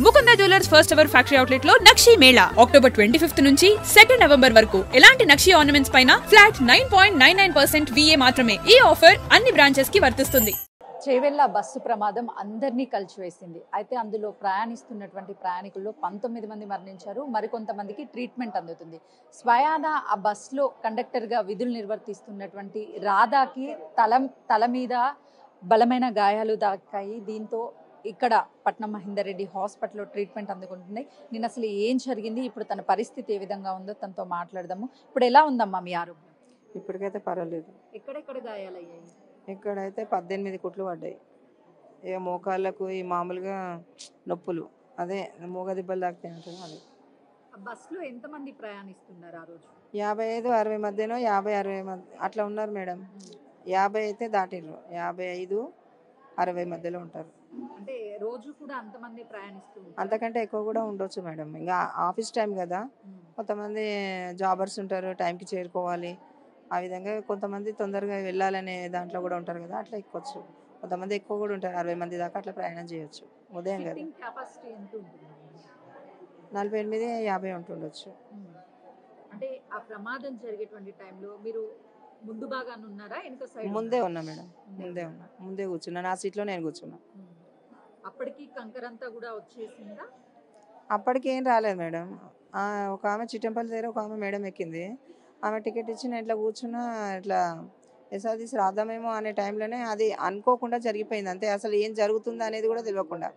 Mukunda jewellers first ever factory outlet లో నక్షి Mela October 25th నుంచి 2 November వరకు ఎలాంటి నక్షి ఆర్నమెంట్స్ పైన ఫ్లాట్ 9.99% VA మాత్రమే. ఈ ఆఫర్ అన్ని బ్రాంచెస్ కి వర్తిస్తుంది. చేవెళ్ళ బస్సు ప్రమాదం అందరినీ కలిచివేసింది. అయితే అందులో ప్రయాణిస్తున్నటువంటి ప్రయాణికుల్లో 19 మంది మరణించారు. మరికొంతమందికి ట్రీట్మెంట్ అందుతుంది. స్వయాన ఆ బస్సులో కండక్టర్గా విధులు నిర్వర్తిస్తున్నటువంటి రాధాకి తల మీద బలమైన గాయాలు దాకాయి. దీంతో ఇక్కడ పట్నం మహేందర్ రెడ్డి హాస్పిటల్లో ట్రీట్మెంట్ అందుకుంటుంది. నేను అసలు ఏం జరిగింది, ఇప్పుడు తన పరిస్థితి ఏ విధంగా ఉందో తనతో మాట్లాడదాము. ఇప్పుడు ఎలా ఉందమ్మా మీ ఆరోగ్యం? ఇప్పటికైతే పర్వాలేదు. ఎక్కడెక్కడ గాయాలయ్యాయి? ఇక్కడైతే 18 కుట్లు పడ్డాయి. ఇక మోకాళ్ళకు ఈ మామూలుగా నొప్పులు, అదే మూగ దిబ్బలు తాకితే అంటారు అది. బస్సులో ఎంతమంది ప్రయాణిస్తున్నారు ఆ రోజు? 55-60 మధ్యనో 50-60 మధ్య అట్లా ఉన్నారు మేడం. 50 అయితే దాటిర్రు, 55-60 మధ్యలో ఉంటారు. అంటే రోజు కూడా అంతమంది ప్రయాణిస్తున్నారు? అంతకంటే ఎక్కువ కూడా ఉండొచ్చు మేడం. ఇంకా ఆఫీస్ టైం కదా, కొంతమంది జాబర్స్ ఉంటారు, టైంకి చేరుకోవాలి. ఆ విధంగా కొంతమంది తొందరగా వెళ్ళాలనే దాంట్లో కూడా ఉంటారు కదా, అట్లా ఎక్కొచ్చు. కొంతమంది ఎక్కువ కూడా ఉంటారు, 60 మంది దాకా అట్లా ప్రయాణం చేయొచ్చు. ఉదయం కదా 48-50 ఉంటుండొచ్చు. అంటే ఆ ప్రమాదం జరిగేటువంటి టైంలో మీరు ముందు భాగాన ఉన్నారా, వెనక సైడ్? ముందే ఉన్నా మేడం, ముందే కూర్చున్నా. నా సీట్లో నేను కూర్చున్నా. అప్పటికి కంకరంతా కూడా వచ్చేసిందా? అప్పటికి ఏం రాలేదు మేడం. ఒక ఆమె చిట్టంపల్లి దగ్గర ఒక ఆమె మేడం ఎక్కింది. ఆమె టికెట్ ఇచ్చి నేను ఇట్లా కూర్చున్నా, ఇట్లా ఎస్ఆర్టీసీ రాద్దామేమో అనే టైంలోనే అది అనుకోకుండా జరిగిపోయింది అంతే. అసలు ఏం జరుగుతుందో అనేది కూడా తెలియకుండా.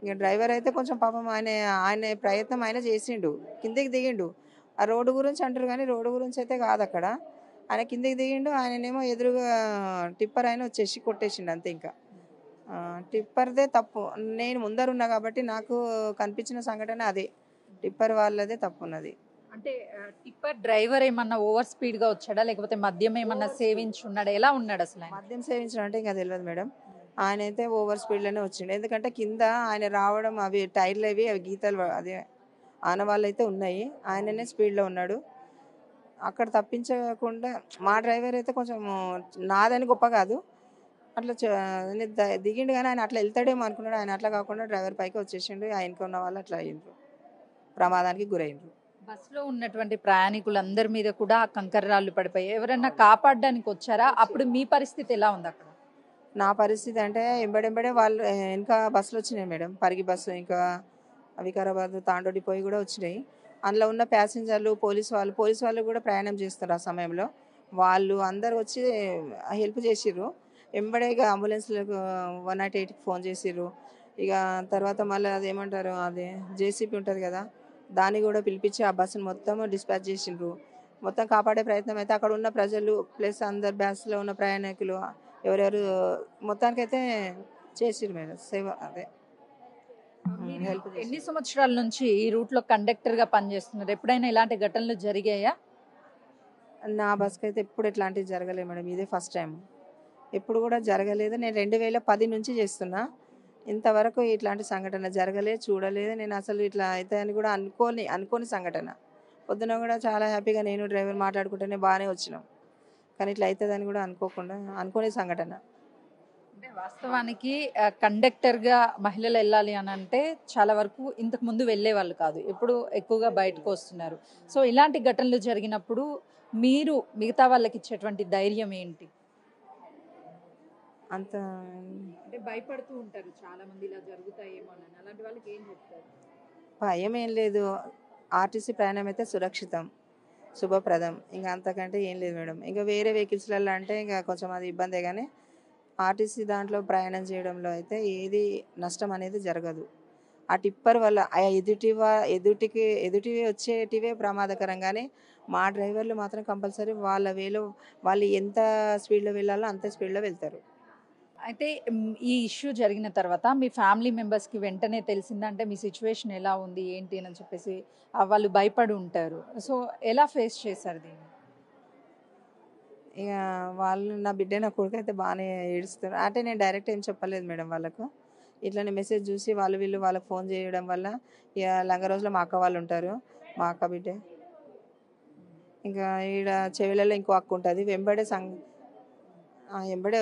ఇక డ్రైవర్ అయితే కొంచెం పాపం ఆయన ప్రయత్నం ఆయన చేసిండు, కిందికి దిగిండు. ఆ రోడ్డు గురించి అంటారు కానీ రోడ్డు గురించి అయితే కాదు అక్కడ. ఆయన కిందికి దిగిండు, ఆయననేమో ఎదురుగా టిప్పర్ ఆయన వచ్చేసి కొట్టేసిండు అంతే. ఇంకా టిప్పర్దే తప్పు. నేను ముందర ఉన్నా కాబట్టి నాకు కనిపించిన సంఘటన అదే, టిప్పర్ వాళ్ళదే తప్పు ఉన్నది. అంటే టిప్పర్ డ్రైవర్ ఏమన్నా ఓవర్ స్పీడ్ గా వచ్చాడా, లేకపోతే మద్యం ఏమన్నా సేవించి ఉన్నాడా, ఎలా ఉన్నాడు అసలు? మద్యం సేవించడం అంటే ఇంకా తెలియదు మేడం. ఆయన అయితే ఓవర్ స్పీడ్లోనే వచ్చిండు. ఎందుకంటే కింద ఆయన రావడం, అవి టైర్లు అవి గీతలు అదే ఆనవాళ్ళు అయితే ఉన్నాయి. ఆయననే స్పీడ్లో ఉన్నాడు. అక్కడ తప్పించకుండా మా డ్రైవర్ అయితే కొంచెం నాదని గొప్ప కాదు, అట్లా దిగిండు కానీ ఆయన అట్లా వెళ్తాడేమో అనుకున్నాడు. ఆయన అట్లా కాకుండా డ్రైవర్ పైకి వచ్చేసిండు. ఆయనకి ఉన్న వాళ్ళు అట్లా అయ్యిండ్రు, ప్రమాదానికి గురైండ్రు. బస్సులో ఉన్నటువంటి ప్రయాణికులందరి మీద కూడా కంకర్రాళ్ళు పడిపోయి ఎవరన్నా కాపాడడానికి వచ్చారా? అప్పుడు మీ పరిస్థితి ఎలా ఉంది అక్కడ? నా పరిస్థితి అంటే ఎంబడెంబడే వాళ్ళు ఇంకా బస్సులు వచ్చినాయి మేడం. పరిగి బస్సు, ఇంకా వికారాబాద్ తాండోడి పోయి కూడా వచ్చినాయి. అందులో ఉన్న ప్యాసింజర్లు, పోలీసు వాళ్ళు కూడా ప్రయాణం చేస్తారు. ఆ సమయంలో వాళ్ళు అందరు వచ్చి హెల్ప్ చేసిర్రు. ఎంబడే ఇక అంబులెన్స్లకు 108కి ఫోన్ చేసిర్రు. ఇక తర్వాత మళ్ళీ అదేమంటారు, అది జేసీపీ ఉంటుంది కదా, దాన్ని కూడా పిలిపించి ఆ బస్సును మొత్తం డిస్పాచ్ చేసిండ్రు. మొత్తం కాపాడే ప్రయత్నం అయితే అక్కడ ఉన్న ప్రజలు ప్లస్ అందరు బస్సులో ఉన్న ప్రయాణికులు ఎవరెవరు మొత్తానికైతే చేసిర్రు మేడం సేవ. అదే హెల్ప్. ఎన్ని సంవత్సరాల నుంచి ఈ రూట్ లో కండక్టర్ గా పనిచేస్తున్నారు? ఎప్పుడైనా ఇలాంటి ఘటనలు జరిగాయా? నా బస్కి అయితే ఎప్పుడు ఇట్లాంటివి జరగలేదు మేడం, ఇదే ఫస్ట్ టైం. ఎప్పుడు కూడా జరగలేదు. నేను 2010 నుంచి చేస్తున్నా, ఇంతవరకు ఇట్లాంటి సంఘటన జరగలేదు, చూడలేదు. నేను అసలు ఇట్లా అయితే అని కూడా అనుకోని సంఘటన. పొద్దున కూడా చాలా హ్యాపీగా నేను డ్రైవర్ మాట్లాడుకుంటేనే బాగానే వచ్చినాం, కానీ ఇట్లా అవుతుందని కూడా అనుకోని సంఘటన. అంటే వాస్తవానికి కండక్టర్ గా మహిళలు వెళ్ళాలి అని అంటే చాలా వరకు ఇంతకు ముందు వెళ్ళే వాళ్ళు కాదు, ఇప్పుడు ఎక్కువగా బయటకు వస్తున్నారు. సో ఇలాంటి ఘటనలు జరిగినప్పుడు మీరు మిగతా వాళ్ళకి ఇచ్చేటువంటి ధైర్యం ఏంటి? అంత అంటే భయపడుతూ ఉంటారు చాలా మంది, ఇలా జరుగుతాయేమో అని. అలాంటి వాళ్ళకి ఏం చెప్తారు? భయం ఏం లేదు. ఆర్టీసీ ప్రయాణం అయితే సురక్షితం, శుభప్రదం. ఇంకా అంతకంటే ఏం లేదు మేడం. ఇంకా వేరే వెహికల్స్లలో అంటే ఇంకా కొంచెం అది ఇబ్బందే, కానీ ఆర్టీసీ దాంట్లో ప్రయాణం చేయడంలో అయితే ఏది నష్టం అనేది జరగదు. ఆ టిప్పర్ వల్ల ఎదుటివి వచ్చేటివే ప్రమాదకరంగానే, మా డ్రైవర్లు మాత్రం కంపల్సరీ వాళ్ళ వేలో వాళ్ళు ఎంత స్పీడ్లో వెళ్ళాలో అంత స్పీడ్లో వెళ్తారు. అయితే ఈ ఇష్యూ జరిగిన తర్వాత మీ ఫ్యామిలీ మెంబర్స్కి వెంటనే తెలిసిందంటే మీ సిచ్యువేషన్ ఎలా ఉంది ఏంటి అని చెప్పేసి వాళ్ళు భయపడి ఉంటారు. సో ఎలా ఫేస్ చేశారు దీన్ని? ఇక వాళ్ళు, నా బిడ్డ నా కొడుకు అయితే బాగానే ఏడుస్తారు. అంటే నేను డైరెక్ట్ ఏం చెప్పలేదు మేడం వాళ్ళకు. ఇట్లానే మెసేజ్ చూసి వీళ్ళు వాళ్ళకి ఫోన్ చేయడం వల్ల ఇక లంగ రోజులో మా అక్క వాళ్ళు ఉంటారు, మా అక్క బిడ్డే. ఇంకా ఈడ చెవిలలో ఇంకో అక్క ఉంటుంది, వెంబడే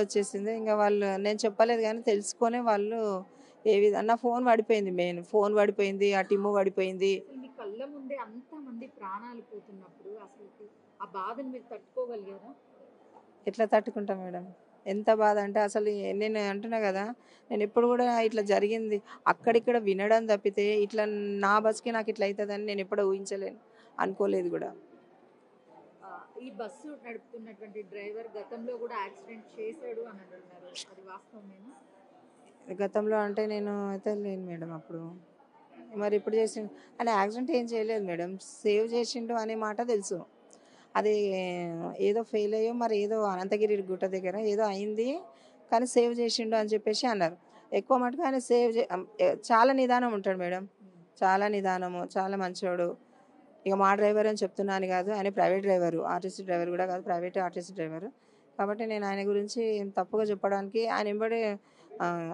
వచ్చేసింది. ఇంకా వాళ్ళు, నేను చెప్పలేదు కానీ తెలుసుకొని వాళ్ళు ఏ విధంగా నా ఫోన్ పడిపోయింది, మెయిన్ ఫోన్ పడిపోయింది, ఆ టిమ్ము పడిపోయింది. అసలు మీ కళ్ళ ముందే అంతమంది ప్రాణాలు పోతున్నప్పుడు అసలు ఆ బాధను మీరు తట్టుకోగలిగారా? ఎట్లా తట్టుకుంటాం మేడం? ఎంత బాధ అంటే అసలు నేను అంటున్నా కదా, నేను ఎప్పుడు కూడా ఇట్లా జరిగింది అక్కడిక్కడ వినడం తప్పితే ఇట్లా నా బస్కి నాకు ఇట్లా అవుతుందని నేను ఎప్పుడూ ఊహించలేను, అనుకోలేదు కూడా. ఆ, ఈ బస్సు నడుపుతున్నటువంటి డ్రైవర్ గతంలో కూడా యాక్సిడెంట్ చేశాడు అని అంటున్నారు, అది వాస్తవమేనా? గతంలో అంటే నేను అయితే లేను మేడం అప్పుడు. మరి ఇప్పుడు చేసిండు ఆయన యాక్సిడెంట్ ఏం చేయలేదు మేడం, సేవ్ చేసిండు అనే మాట తెలుసు. అది ఏదో ఫెయిల్ అయ్యో మరి ఏదో అనంతగిరి గుట్ట దగ్గర ఏదో అయింది, కానీ సేవ్ చేసిండు అని చెప్పేసి అన్నారు. ఎక్కువ మటుకు ఆయన చాలా నిదానం ఉంటాడు మేడం, చాలా నిదానము, చాలా మంచోడు. ఇక మా డ్రైవర్ అని చెప్తున్నాను కాదు, ఆయన ప్రైవేట్ డ్రైవరు, ఆర్టీసీ డ్రైవర్ కూడా కాదు, ప్రైవేట్ ఆర్టీసీ డ్రైవరు. కాబట్టి నేను ఆయన గురించి ఏం తప్పుగా చెప్పడానికి ఆయన వెంబడి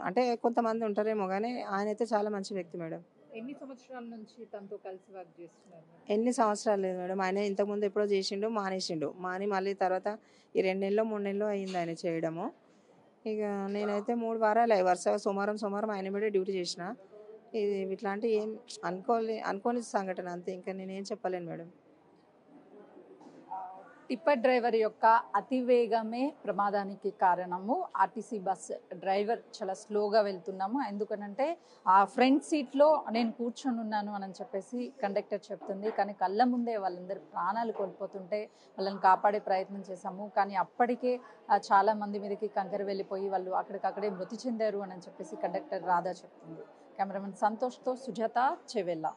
అంటే కొంతమంది ఉంటారేమో కానీ ఆయన అయితే చాలా మంచి వ్యక్తి మేడం. ఎన్ని సంవత్సరాల నుంచి తనతో కలిసి వర్క్ చేస్తున్నారు? ఎన్ని సంవత్సరాలు లేదు మేడం, ఆయన ఇంతకుముందు ఎప్పుడో చేసిండు, మాని మళ్ళీ తర్వాత ఈ 2 నెలలో 3 నెలలో అయింది ఆయన చేయడము. ఇక నేనైతే 3 వారాలు వరుసగా సోమవారం ఆయన మీద డ్యూటీ చేసిన. ఇది ఇట్లాంటి ఏం అనుకోని సంఘటన అంతే, ఇంకా నేనేం చెప్పలేను మేడం. టిప్పర్ డ్రైవర్ యొక్క అతివేగమే ప్రమాదానికి కారణము. ఆర్టీసీ బస్ డ్రైవర్ చాలా స్లోగా వెళ్తున్నాము, ఎందుకనంటే ఆ ఫ్రంట్ సీట్లో నేను కూర్చొని ఉన్నాను అని చెప్పేసి కండక్టర్ చెప్తుంది. కానీ కళ్ళ ముందే వాళ్ళందరూ ప్రాణాలు కోల్పోతుంటే వాళ్ళని కాపాడే ప్రయత్నం చేశాము, కానీ అప్పటికే చాలా మంది మీదకి కంకర వెళ్ళిపోయి వాళ్ళు అక్కడికక్కడే మృతి చెందారు అని చెప్పేసి కండక్టర్ రాధా చెప్తుంది. కెమెరామెన్ సంతోష్తో సుజాత, చెవెల్లా.